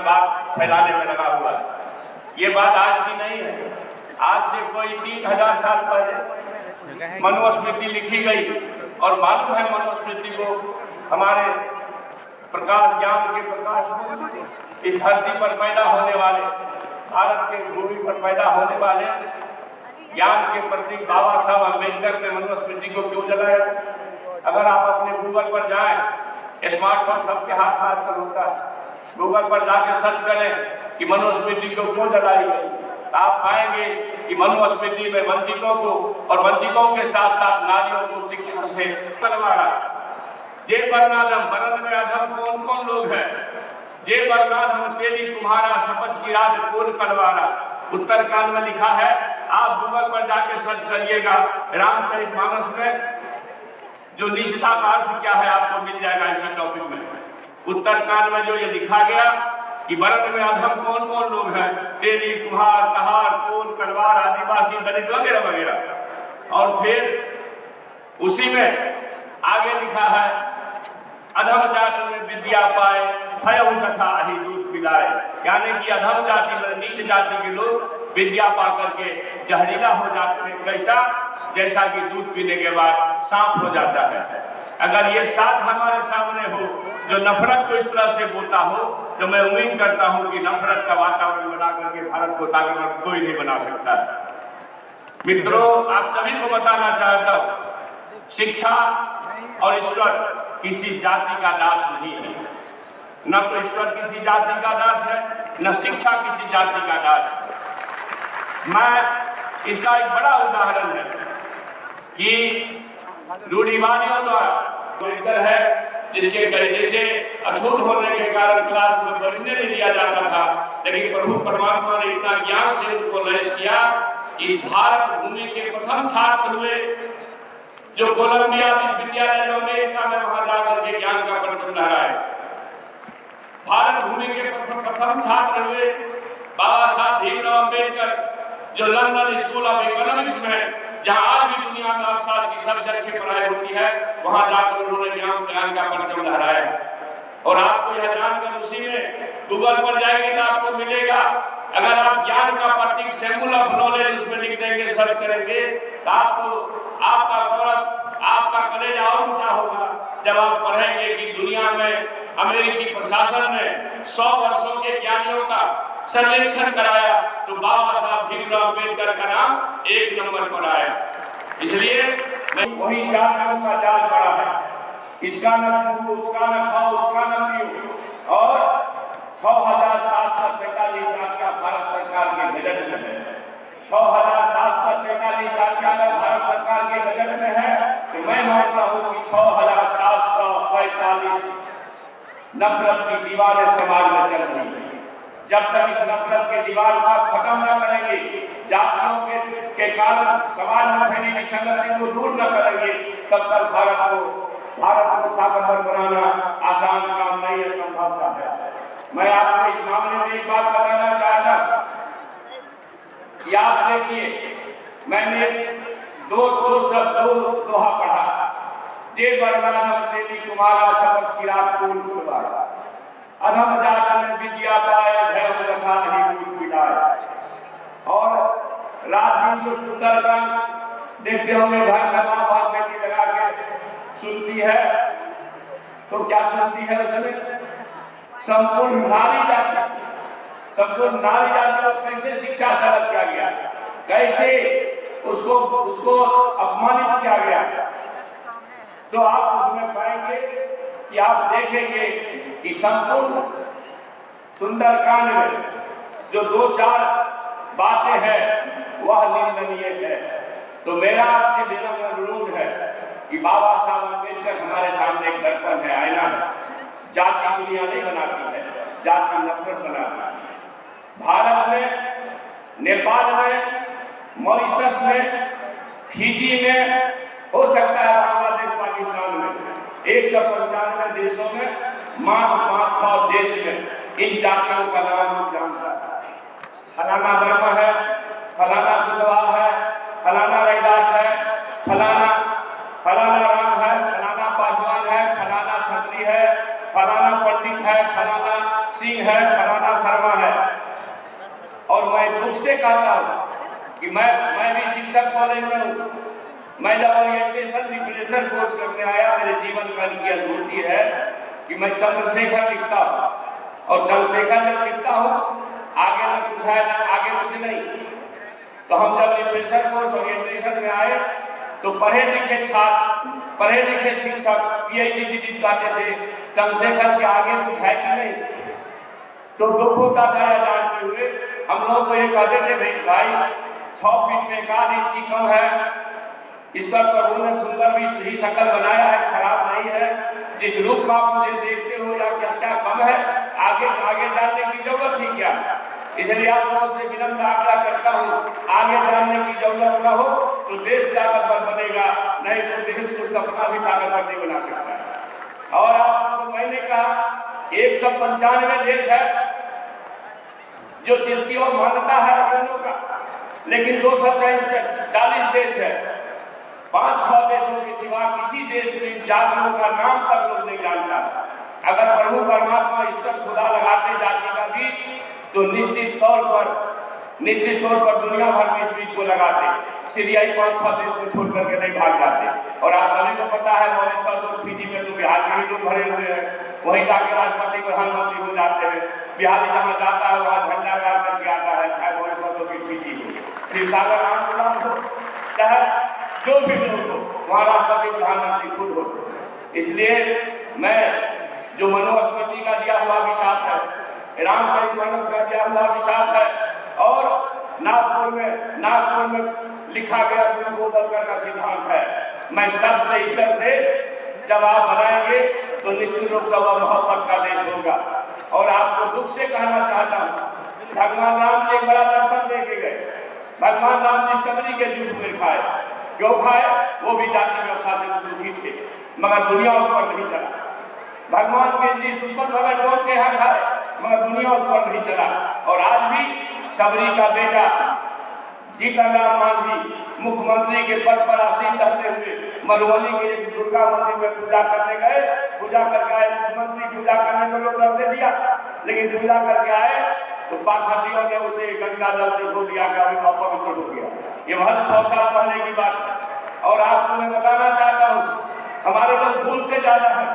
बात फैलाने में लगा हुआ है। ये बात आज की नहीं है, आज से कोई 3000 साल पहले मनुस्मृति लिखी गई और मालूम है मनुस्मृति को हमारे प्रकाश ज्ञान के प्रकाश में इस धरती पर पैदा होने वाले, भारत के भूमि पर पैदा होने वाले ज्ञान के प्रतीक बाबा साहब अम्बेडकर ने मनुस्मृति को क्यों जलाया। अगर आप अपने गूगल पर जाएं, स्मार्टफोन सबके हाथ में आजकल होता है, गूगल पर जाके सर्च करें कि मनुस्मृति को क्यों जलाई गई, आप पाएंगे कि मनुस्मृति में वंचितों को और वंचितों के साथ साथ नारियों को शिक्षा से करवाया। जे बरनादम बरन में अधम कौन कौन लोग हैं, जे बरनादम तेली तुम्हारा शपथ की रात कौन करवाना। उत्तरकांड में लिखा है, आप गूगल पर जाके सर्च करिएगा, रामचरितमानस में जो नीचता का अर्थ क्या है आपको मिल जाएगा इसी टॉपिक में। उत्तरकांड में जो ये लिखा गया कि बरन में अधम कौन कौन लोग हैं, तेली कुम्हार कहार कोल कलवार आदिवासी दलित वगैरह वगैरह। और फिर उसी में आगे लिखा है, अधम जाति में विद्या पाए भय कथा ही दूध पिलाए, यानी कि अधम जाति में नीच जाति के लोग विद्या पा करके जहरीला हो जाते हैं। कैसा? जैसा कि दूध पीने के बाद सांप हो जाता है। अगर ये साथ हमारे सामने हो जो नफरत को इस तरह से बोता हो, तो मैं उम्मीद करता हूं कि नफरत का वातावरण बना करके भारत को ताकतवर कोई नहीं बना सकता। मित्रों, आप सभी को बताना चाहता हूं, शिक्षा और ईश्वर किसी जाति का दास नहीं है। न तो ईश्वर किसी जाति का दास है, न शिक्षा किसी जाति का दास है। मैं इसका एक बड़ा उदाहरण है कि रूढ़िवादियों द्वारा है, जिसके कहने से अछूत होने के कारण क्लास में बैठने नहीं दिया जाता था, लेकिन प्रभु परमात्मा ने इतना ज्ञान से उनको लैस किया कि भारत भूमि के प्रथम छात्र हुए जो कोलंबिया विश्वविद्यालय में अमेरिका में वहां जाकर के ज्ञान का परचम लहराए। भारत भूमि के प्रथम छात्र हुए बाबा साहब भीमराव अम्बेडकर जो लंदन स्कूल ऑफ इकोनॉमिक्स में, जहां आज भी दुनिया में अर्थशास्त्र की सबसे अच्छी पढ़ाई होती है, वहां जाकर उन्होंने ज्ञान का परचम लहराया। और आपको यह जानकर उसी में गूगल पर जाएंगे तो आपको मिलेगा, अगर आप ज्ञान का प्रतीक सिंबल ऑफ नॉलेज उसमें लिख देंगे, सर्च करेंगे, तो आपको आपका गौरव, आपका कलेजा और ऊंचा होगा जब आप पढ़ेंगे कि दुनिया में अमेरिकी प्रशासन ने 100 वर्षों के ज्ञानियों का सर्वेक्षण कराया तो बाबा साहब भीमराव अम्बेडकर का नाम 1 नंबर पर आया। इसलिए वही जातियों का जाल बड़ा है, इसका न छू, उसका न खाओ, उसका न पियो। और 6743 जातियां भारत सरकार के बजट में है। 6743 जातियां अगर भारत सरकार के बजट में है तो मैं मानता हूं कि 6745 नफरत की दीवारें समाज में चल रही है। जब तक इस नफरत के दीवार को आप खत्म न करेंगे, जातियों के कारण समाज में फैली विसंगति को दूर न करेंगे, तब तक भारत को ताकतवर बनाना आसान काम नहीं है, संभव सा है। मैं आपको इस मामले में एक बात बताना चाहता कि आप देखिए, मैंने दो दोहा पढ़ा, जे बरनादम तेली तुम्हारा शपथ की रात कौन खुलवाया, अधम जात में विद्या पाए भय कथा नहीं दूध पिलाए। और रात दिन जो सुंदरकांड देखते होंगे, घर में माँ बाप बेटी लगा के सुनती है, तो क्या सुनती है उसमें? संपूर्ण नारी जाति को कैसे शिक्षा से अलग किया गया, कैसे उसको अपमानित किया गया। तो आप उसमें पाएंगे कि आप देखेंगे कि संपूर्ण सुंदरकांड में जो 2-4 बातें हैं वह निंदनीय है। तो मेरा आपसे विनम्र अनुरोध है कि बाबा साहब अम्बेडकर हमारे सामने एक दर्पण है, आईना है। जाति दुनिया नहीं बनाती है, जाति नफरत बनाती है। भारत में, नेपाल में, मॉरिशस में, फिजी में, हो सकता है बांग्लादेश, पाकिस्तान में, 195 देशों में, मात्र 5-6 देश में इन जातियों का नाम जानता है। फलाना धर्म है, फलाना कुशवाहा है, फलाना रैदास है, फलाना राम है, फलाना पासवान है, फलाना छत्री है, फलाना पंडित है, फलाना सिंह है, धर्माना शर्मा है। और मैं दुख से कहता हूँ कि मैं भी शिक्षक कॉलेज में हूँ। मैं जब ओरिएंटेशन रिप्रेजेंटेशन कोर्स करने आया, मेरे जीवन काल की अनुभूति है कि मैं चंद्रशेखर लिखता हूँ, और चंद्रशेखर जब लिखता हूँ आगे न कुछ है ना आगे कुछ नहीं। तो हम जब रिप्रेजेंटेशन कोर्स ओरिएंटेशन में आए तो पढ़े लिखे छात्र, पढ़े लिखे शिक्षक PhD डिग्री पाते थे, चंद्रशेखर के आगे कुछ है कि नहीं। तो दुख होता था यह जानते हुए हम लोग को ये कहते थे भाई 6 फीट में 1 इंच कम है। ईश्वर प्रभु ने सुंदर भी सही शक्ल बनाया है, खराब नहीं है। जिस रूप में आप मुझे देखते हो या क्या क्या कम है, आगे आगे जानने की जरूरत ही क्या। इसलिए आप लोगों से विनम्र आग्रह करता हूँ, आगे जानने की जरूरत न हो तो देश ताकतवर बनेगा, नहीं तो देश को सपना भी ताकतवर नहीं बना सकता है। और आपको मैंने कहा 195 देश है जो जिसकी ओर मान्यता है दोनों का, लेकिन 240 देश है। 5-6 देशों के सिवा किसी देश में जातियों का नाम तक लोग नहीं जानता। अगर प्रभु परमात्मा ईश्वर खुदा लगाते जाति का बीज तो निश्चित तौर पर दुनिया भर में इस बीज को लगाते। सीरियाई 5-6 देश को छोड़ करके नहीं भाग जाते। और आप सभी को पता है मॉरिशस और फिजी में तो बिहार के ही लोग भरे हुए हैं, वहीं जाके राष्ट्रपति प्रधानमंत्री हो जाते हैं। बिहारी जहाँ जाता है वहाँ झंडा गाड़ करके आता है, चाहे मॉरिशस हो कि फिजी हो, शिवसागर राम हो, चाहे जो भी लोग हो, वहाँ राष्ट्रपति प्रधानमंत्री खुद हो। इसलिए मैं जो मनुस्मृति का दिया हुआ अभिशाप है, रामचरितमानस का दिया हुआ अभिशाप है, और नागपुर में लिखा गया गोदलकर का सिद्धांत है, मैं सबसे इतर देश जब आप बनाएंगे तो निश्चित रूप से वह मोहब्बत का देश होगा। और आपको दुख से कहना चाहता हूँ, भगवान राम जी एक बड़ा दर्शन दे के गए। भगवान राम जी सबरी के जूठ में खाए, क्यों खाए? वो भी जाति व्यवस्था से दुखी थे, मगर दुनिया उस पर नहीं चला। भगवान के जी सुपर भगत कौन के यहाँ खाए, मगर दुनिया उस पर नहीं चला। और आज भी सबरी का बेटा जीतन राम मांझी मुख्यमंत्री के पद पर आसीन रहते हुए मधुबनी के एक दुर्गा मंदिर में पूजा करने गए। पूजा करके आए, मुख्यमंत्री पूजा करने को लोग रस दिया, लेकिन पूजा करके आए तो पाखंडियों ने उसे गंगा जल से धो दिया, अपवित्र हो गया। ये बहुत 6 साल पहले की बात है। और आपको मैं बताना चाहता हूँ, हमारे लोग भूलते ज्यादा है,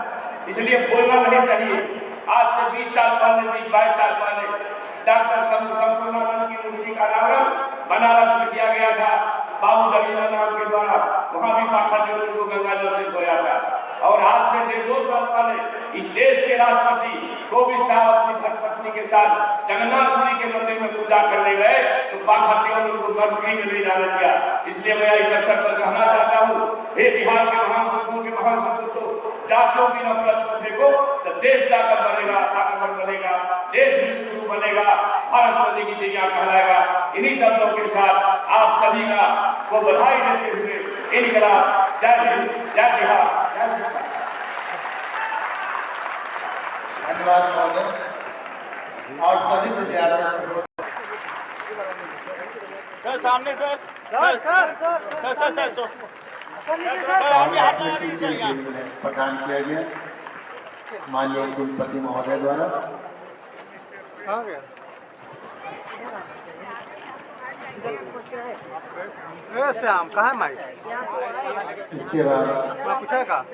इसलिए भूलना नहीं चाहिए। आज से 20 साल पहले, 20-22 साल पहले डॉक्टर संपूर्णानंद की मूर्ति का अनावरण बनारस में किया गया था, बाबू जगीरा नाम के द्वारा। वहाँ भी पाखंडियों ने गंगा जल से धोया था। और आज से 1.5 साल पहले इस देश के राष्ट्रपति कोविंद साहब अपनी धर्मपत्नी के साथ जगन्नाथपुरी के मंदिर में पूजा करने गए तो पाखंडियों ने उनको गर्भगृह में नहीं जाने दिया। इसलिए मैं इस अवसर पर कहना चाहता हूँ, हे बिहार के महान लोगों के महान सपूतों, जातियों की नफरत को देखो तो देश ताकतवर बनेगा, देश विश्व बनेगा, भारत सदी की चिड़िया कहलाएगा। इन्हीं शब्दों के साथ आप सभी को बधाई देते हुए इनकलाब, जय हिंद, जय बिहार, जय शिक्षा। धन्यवाद महोदय। और सभी विद्यार्थियों से सामने सर प्रदान किया गया माननीय कुलपति महोदय द्वारा। श्याम कहाँ है माइक? इसके बाद पूछेगा।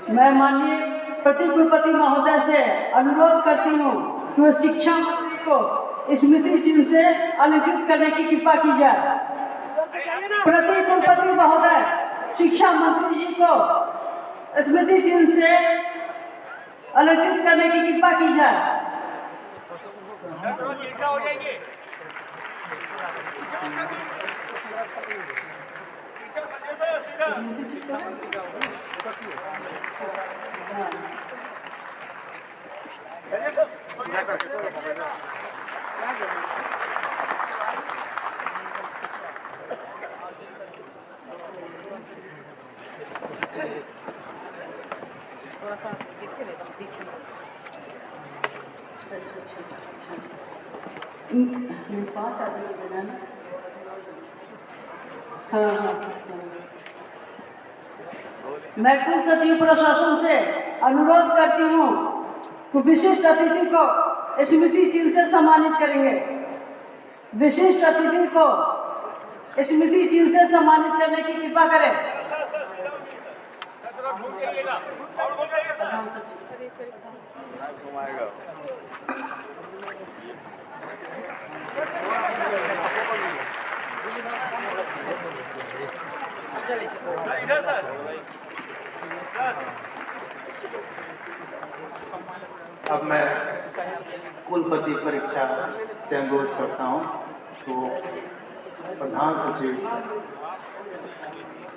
मैं माननीय प्रति कुलपति महोदय से अनुरोध करती हूँ कि वो शिक्षा मंत्री को स्मृति चिन्ह से अलंकृत करने की कृपा की जाए। प्रति कुलपति महोदय, शिक्षा मंत्री जी को स्मृति चिन्ह से अलंकृत करने की कृपा की जाए। थोड़ा सा देखते रहता हूँ। 5 आदमी बनाना। हाँ। मैं कुल सचिव प्रशासन से अनुरोध करती हूँ विशिष्ट अतिथि को स्मृति चिन्ह से सम्मानित करेंगे। विशिष्ट अतिथि को स्मृति चिन्ह से सम्मानित करने की कृपा करें। अब मैं कुलपति परीक्षा से अनुरोध करता हूं तो प्रधान सचिव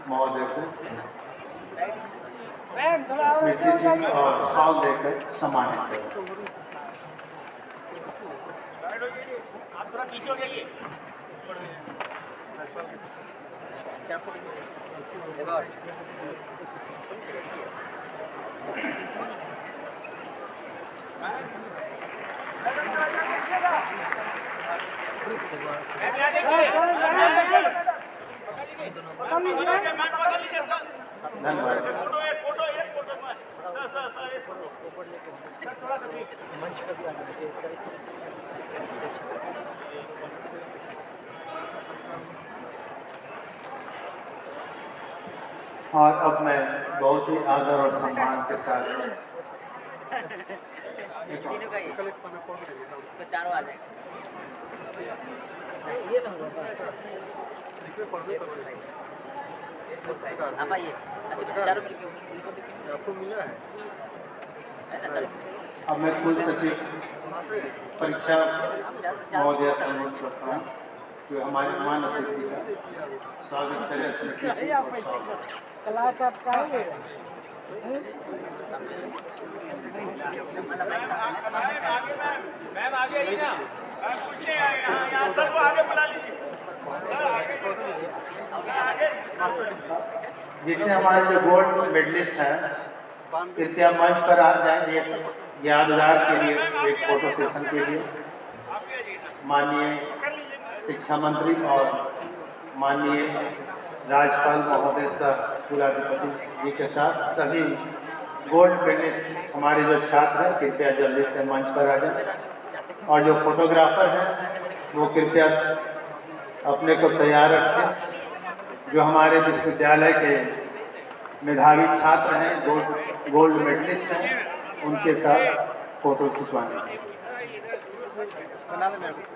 महोदय को स्मृति चिन्ह और शॉल देकर सम्मानित करें। आप थोड़ा पीछे हो जाइए। धन्यवाद। और अब मैं बहुत ही आदर और सम्मान के साथ चारों आ जाएगा। आप आइए, चारों मिलकर आपको मिला है। चलो अब मैं कुल सचिव परीक्षा महोदय से अनुरोध करता हूँ कि हमारे मान अतिथि का स्वागत करें स्मृति चिन्ह और शॉल। क्लास आप करेंगे? मैम आगे आइए ना। कुछ नहीं आएगा। यहाँ सर को आगे बुला लीजिए। जितने हमारे जो गोल्ड मेडलिस्ट हैं कृपया मंच पर आ जाएंगे यादगार के लिए एक फोटो सेशन के लिए। माननीय शिक्षा मंत्री और माननीय राज्यपाल महोदय सह कुलाधिपति जी के साथ सभी गोल्ड मेडलिस्ट हमारे जो छात्र हैं कृपया जल्दी से मंच पर आ जाएं और जो फोटोग्राफर हैं वो कृपया अपने को तैयार रखें। जो हमारे विश्वविद्यालय के मेधावी छात्र हैं गोल्ड मेडलिस्ट हैं उनके साथ फोटो खिंचवाने।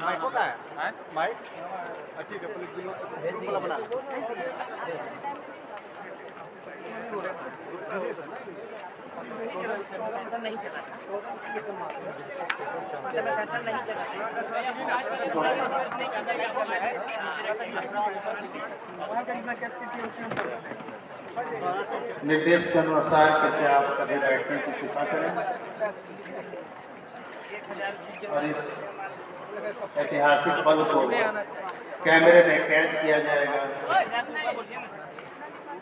माइक होता है माइक ठीक है पुलिस बिल बना नहीं चला नहीं निर्देश के अनुसार कृपया आप सभी बैठने की कृपा करें और इस ऐतिहासिक पल को कैमरे में कैद किया जाएगा।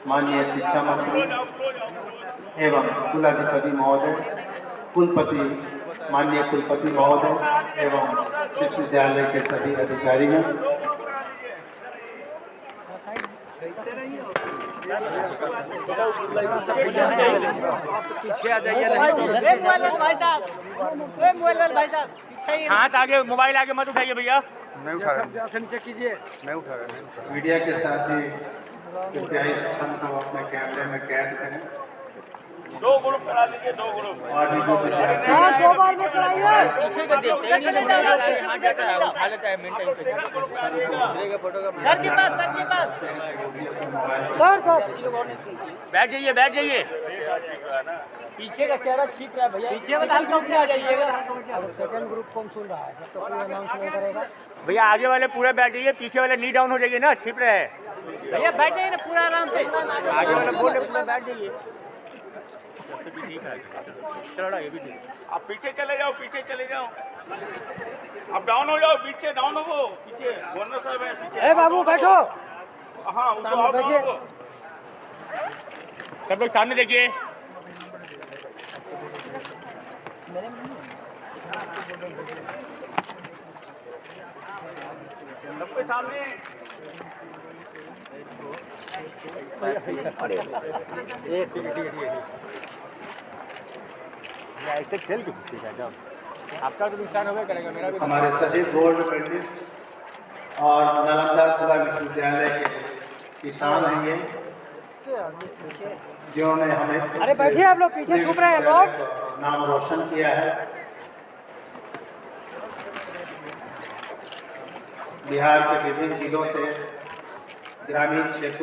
माननीय शिक्षा मंत्री एवं कुलाधिपति महोदय, कुलपति माननीय कुलपति महोदय एवं विश्वविद्यालय के सभी अधिकारीगण, पीछे आ जाइए। हाथ आगे, मोबाइल आगे मत उठाइए भैया। मैं उठा रहा हूं। नीचे कीजिए। मैं उठा रहा हूं। मीडिया के साथ ही कृपया इस क्षण को अपने कैमरे में कैद करें। दो ग्रुप करा लीजिए, दो ग्रुप। और भी जो विद्यार्थी दो बार में कराइए। पीछे का देखते ही नहीं मुड़ा जाता है, हाथ जाता है, उठा लेता है मेंटल पे। सर के पास बैठ जाइए, बैठ जाइए। पीछे का चेहरा छीप रहा है भैया। पीछे वाला हल्का उठ आ जाइएगा। अब सेकंड ग्रुप कौन सुन रहा है जब तक कोई अनाउंस नहीं करेगा? भैया आगे वाले पूरे बैठ जाइए, पीछे वाले नी डाउन हो जाइए ना, छिप रहे हैं। भैया बैठ जाइए ना पूरा आराम से। आगे वाले बोले पूरा बैठ जाइए। चलो ये भी ठीक है। आप पीछे चले जाओ, पीछे चले जाओ। आप डाउन हो जाओ, पीछे डाउन हो, पीछे गवर्नर साहब है पीछे। ए बाबू बैठो। हाँ उनको आप डाउन हो। सब लोग सामने देखिए। सबके सामने ऐसे खेल के पूछिए जब आपका तो नुकसान होगा करेगा, मेरा भी हमारे सभी गोल्ड मेडलिस्ट और नालंदा खुला विश्वविद्यालय के किसान हैं ये, जिन्होंने हमें अरे बैठिए आप लोग, पीछे छुप रहे हैं लोग। नाम रोशन किया है। बिहार के विभिन्न जिलों से ग्रामीण क्षेत्र